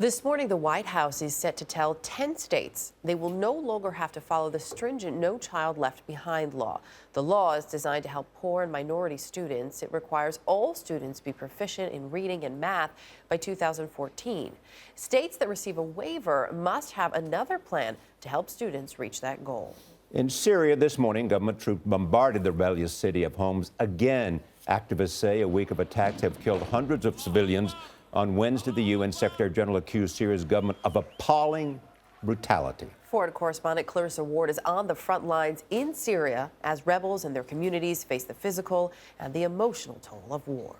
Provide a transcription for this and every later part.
This morning, the White House is set to tell 10 states they will no longer have to follow the stringent No Child Left Behind law. The law is designed to help poor and minority students. It requires all students be proficient in reading and math by 2014. States that receive a waiver must have another plan to help students reach that goal. In Syria this morning, government troops bombarded the rebellious city of Homs again. Activists say a week of attacks have killed hundreds of civilians. On Wednesday, the UN Secretary General accused Syria's government of appalling brutality. Foreign correspondent Clarissa Ward is on the front lines in Syria as rebels and their communities face the physical and the emotional toll of war.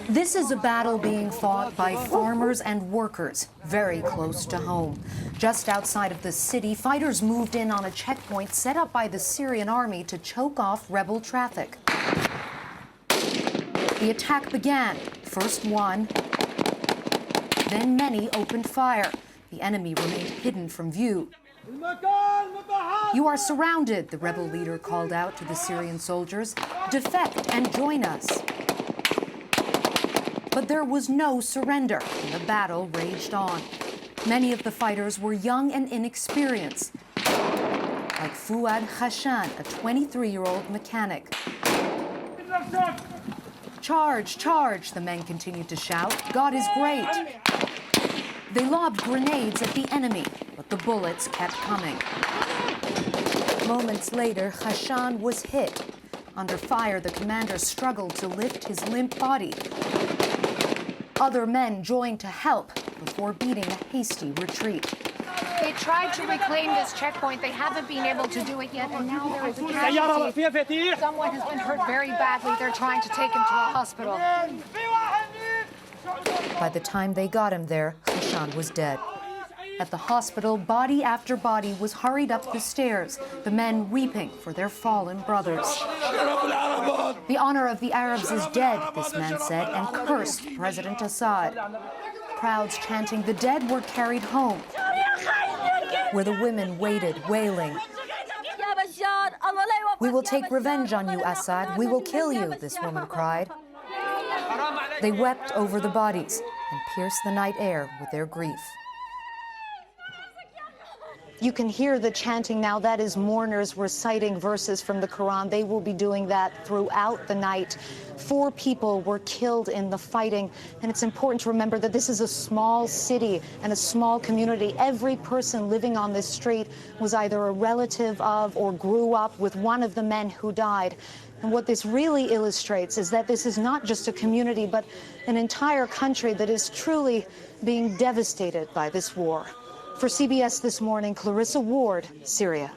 This is a battle being fought by farmers and workers very close to home. Just outside of the city, fighters moved in on a checkpoint set up by the Syrian army to choke off rebel traffic. The attack began. First one, then many opened fire. The enemy remained hidden from view. "You are surrounded," the rebel leader called out to the Syrian soldiers. "Defect and join us." But there was no surrender, and the battle raged on. Many of the fighters were young and inexperienced, like Fuad Hashan, a 23-year-old mechanic. "Charge, charge," the men continued to shout. "God is great." They lobbed grenades at the enemy, but the bullets kept coming. Moments later, Hashan was hit. Under fire, the commander struggled to lift his limp body. Other men joined to help before beating a hasty retreat. They tried to reclaim this checkpoint. They haven't been able to do it yet, and now there is a casualty. Someone has been hurt very badly. They're trying to take him to a hospital. By the time they got him there, Hashan was dead. At the hospital, body after body was hurried up the stairs, the men weeping for their fallen brothers. "The honor of the Arabs is dead," this man said, and cursed President Assad. Crowds chanting "the dead were carried home," where the women waited, wailing. "We will take revenge on you, Assad. We will kill you," this woman cried. They wept over the bodies and pierced the night air with their grief. You can hear the chanting now. That is mourners reciting verses from the Quran. They will be doing that throughout the night. 4 people were killed in the fighting, and it's important to remember that this is a small city and a small community. Every person living on this street was either a relative of or grew up with one of the men who died. And what this really illustrates is that this is not just a community, but an entire country that is truly being devastated by this war. For CBS This Morning, Clarissa Ward, Syria.